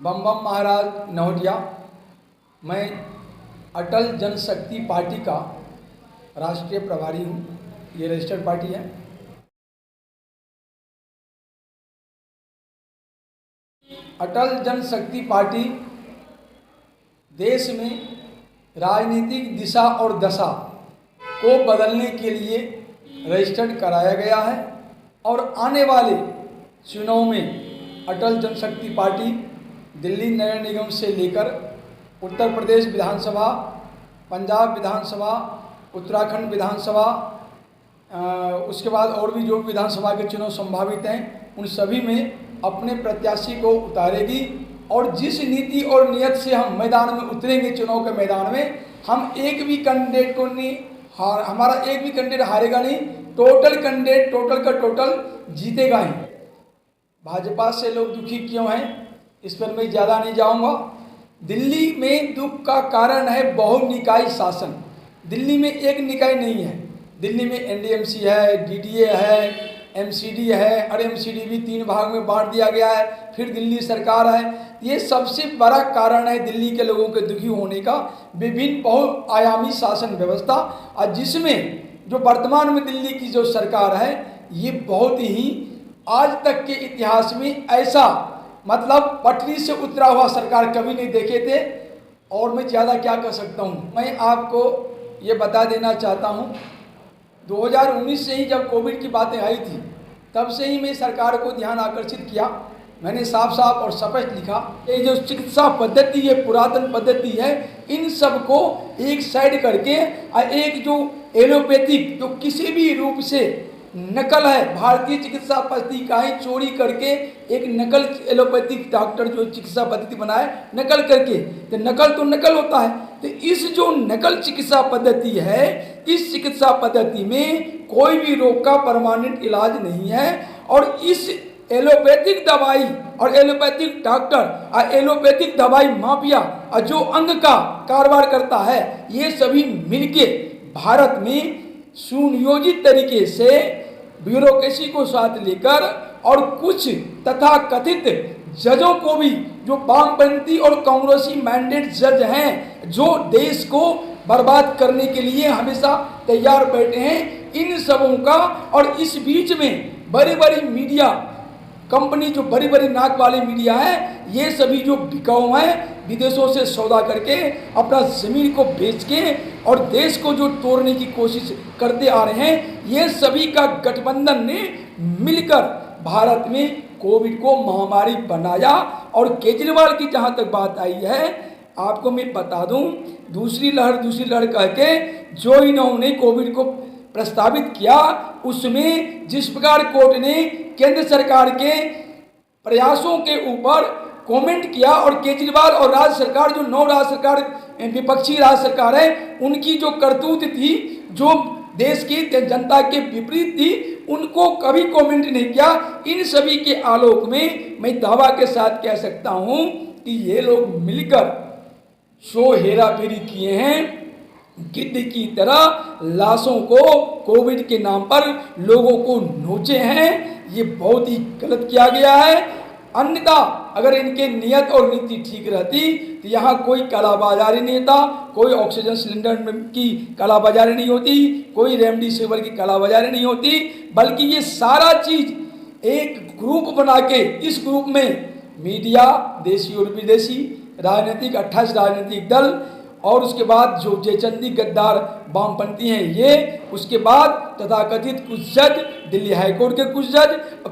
बम बम महाराज नौटिया। मैं अटल जनशक्ति पार्टी का राष्ट्रीय प्रभारी हूँ। ये रजिस्टर्ड पार्टी है। अटल जनशक्ति पार्टी देश में राजनीतिक दिशा और दशा को बदलने के लिए रजिस्टर्ड कराया गया है और आने वाले चुनाव में अटल जनशक्ति पार्टी दिल्ली नगर निगम से लेकर उत्तर प्रदेश विधानसभा, पंजाब विधानसभा, उत्तराखंड विधानसभा, उसके बाद और भी जो विधानसभा के चुनाव संभावित हैं उन सभी में अपने प्रत्याशी को उतारेगी। और जिस नीति और नियत से हम मैदान में उतरेंगे, चुनाव के मैदान में, हम एक भी कैंडिडेट को नहीं हमारा एक भी कैंडिडेट हारेगा नहीं, टोटल कैंडिडेट टोटल का टोटल जीतेगा ही। भाजपा से लोग दुखी क्यों हैं इस पर मैं ज़्यादा नहीं जाऊंगा। दिल्ली में दुख का कारण है बहुनिकाय शासन। दिल्ली में एक निकाय नहीं है। दिल्ली में एनडीएमसी है, डीडीए है, एमसीडी है, और एमसीडी भी 3 भाग में बांट दिया गया है। फिर दिल्ली सरकार है। ये सबसे बड़ा कारण है दिल्ली के लोगों के दुखी होने का, विभिन्न बहुआयामी शासन व्यवस्था। और जिसमें जो वर्तमान में दिल्ली की जो सरकार है, ये बहुत ही आज तक के इतिहास में ऐसा मतलब पटरी से उतरा हुआ सरकार कभी नहीं देखे थे। और मैं ज़्यादा क्या कर सकता हूँ। मैं आपको ये बता देना चाहता हूँ, 2019 से ही जब कोविड की बातें आई थी, तब से ही मैं सरकार को ध्यान आकर्षित किया। मैंने साफ साफ और स्पष्ट लिखा, ये जो चिकित्सा पद्धति, ये पुरातन पद्धति है, इन सब को एक साइड करके एक जो एलोपैथिक जो किसी भी रूप से नकल है, भारतीय चिकित्सा पद्धति का ही चोरी करके एक नकल एलोपैथिक डॉक्टर जो चिकित्सा पद्धति बनाए नकल करके, तो नकल तो नकल होता है। तो इस जो नकल चिकित्सा पद्धति है, इस चिकित्सा पद्धति में कोई भी रोग का परमानेंट इलाज नहीं है। और इस एलोपैथिक दवाई और एलोपैथिक डॉक्टर और एलोपैथिक दवाई माफिया और जो अंग का कारोबार करता है, ये सभी मिलके भारत में सुनियोजित तरीके से ब्यूरोक्रेसी को साथ लेकर और कुछ तथा कथित जजों को भी, जो वामपंथी और कांग्रेसी मैंडेट जज हैं, जो देश को बर्बाद करने के लिए हमेशा तैयार बैठे हैं, इन सबों का। और इस बीच में बड़ी बड़ी मीडिया कंपनी, जो बड़ी बड़ी नाक वाली मीडिया है, ये सभी जो बिकाऊ हैं, विदेशों से सौदा करके अपना ज़मीन को बेच के और देश को जो तोड़ने की कोशिश करते आ रहे हैं, ये सभी का गठबंधन ने मिलकर भारत में कोविड को महामारी बनाया। और केजरीवाल की जहाँ तक बात आई है, आपको मैं बता दूं, दूसरी लहर कह के जो इन्होंने कोविड को प्रस्तावित किया, उसमें जिस प्रकार कोर्ट ने केंद्र सरकार के प्रयासों के ऊपर कमेंट किया और केजरीवाल और राज्य सरकार, जो 9 राज्य सरकार विपक्षी राज्य सरकार है, उनकी जो करतूत थी, जो देश की जनता के विपरीत थी, उनको कभी कमेंट नहीं किया। इन सभी के आलोक में मैं दावा के साथ कह सकता हूं कि ये लोग मिलकर शो हेरा फेरी किए हैं। गिद्ध की तरह लाशों को कोविड के नाम पर लोगों को नोचे हैं। ये बहुत ही गलत किया गया है। अन्यथा अगर इनके नियत और नीति ठीक रहती तो यहाँ कोई कालाबाजारी नहीं होता, कोई ऑक्सीजन सिलेंडर की कालाबाजारी नहीं होती, कोई रेमडेसिविर की कालाबाजारी नहीं होती, बल्कि ये सारा चीज़ एक ग्रुप बना के, इस ग्रुप में मीडिया, देशी और विदेशी राजनीतिक 28 राजनीतिक दल, और उसके बाद जो जेचंदी गद्दार वामपंथी हैं ये, उसके बाद तथाकथित कुछ जज, दिल्ली हाईकोर्ट के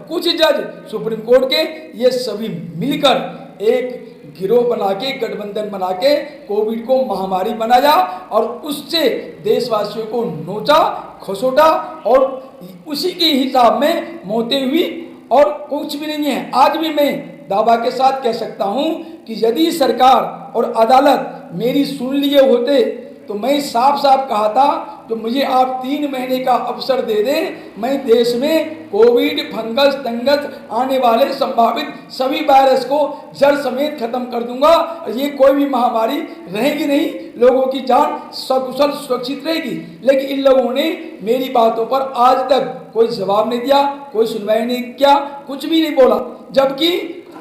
कुछ जज सुप्रीम कोर्ट के, ये सभी मिलकर एक गिरोह बना के, गठबंधन बना के कोविड को महामारी बनाया और उससे देशवासियों को नोचा, खसोटा और उसी के हिसाब में मौतें हुई। और कुछ भी नहीं है। आज भी मैं दावा के साथ कह सकता हूं कि यदि सरकार और अदालत मेरी सुन लिए होते तो मैं साफ साफ कहा था तो मुझे आप 3 महीने का अवसर दे दें, मैं देश में कोविड, फंगस, दंगस आने वाले संभावित सभी वायरस को जड़ समेत खत्म कर दूंगा। ये कोई भी महामारी रहेगी नहीं, लोगों की जान सकुशल सुरक्षित रहेगी। लेकिन इन लोगों ने मेरी बातों पर आज तक कोई जवाब नहीं दिया, कोई सुनवाई नहीं किया, कुछ भी नहीं बोला। जबकि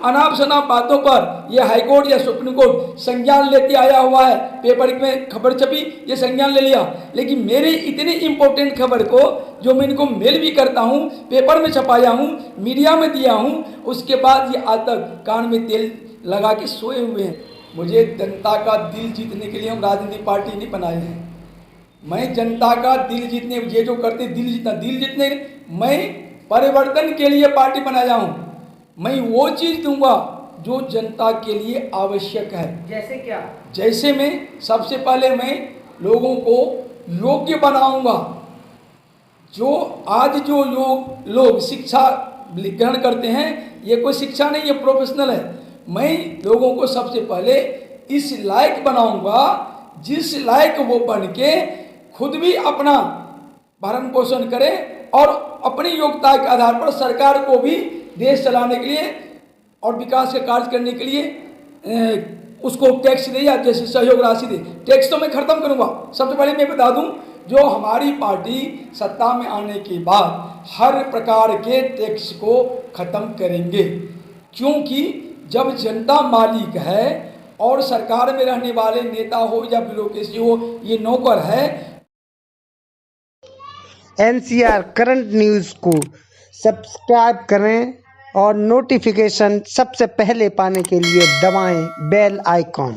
अनाप शनाप बातों पर ये हाईकोर्ट या सुप्रीम कोर्ट संज्ञान लेते आया हुआ है। पेपर में खबर छपी, ये संज्ञान ले लिया, लेकिन मेरी इतनी इंपॉर्टेंट खबर को जो मैं इनको मेल भी करता हूँ, पेपर में छपाया हूँ, मीडिया में दिया हूँ, उसके बाद ये आज तक कान में तेल लगा के सोए हुए हैं। मुझे जनता का दिल जीतने के लिए हम राजनीतिक पार्टी नहीं बनाए हैं। मैं जनता का दिल जीतने, ये जो करते दिल जीतने, मैं परिवर्तन के लिए पार्टी बनाया हूँ। मैं वो चीज़ दूंगा जो जनता के लिए आवश्यक है। जैसे क्या? जैसे मैं सबसे पहले मैं लोगों को योग्य बनाऊंगा। जो आज जो लोग शिक्षा ग्रहण करते हैं, ये कोई शिक्षा नहीं, ये प्रोफेशनल है। मैं लोगों को सबसे पहले इस लायक बनाऊंगा जिस लायक वो बन के खुद भी अपना भरण पोषण करें और अपनी योग्यता के आधार पर सरकार को भी देश चलाने के लिए और विकास के कार्य करने के लिए उसको टैक्स दे या जैसे सहयोग राशि दे। टैक्स तो मैं खत्म करूंगा। सबसे पहले मैं बता दूं, जो हमारी पार्टी सत्ता में आने के बाद हर प्रकार के टैक्स को खत्म करेंगे, क्योंकि जब जनता मालिक है और सरकार में रहने वाले नेता हो या ब्यूरोक्रेसी हो, ये नौकर है। NCR करंट न्यूज़ को सब्सक्राइब करें और नोटिफिकेशन सबसे पहले पाने के लिए दबाएं बेल आइकॉन।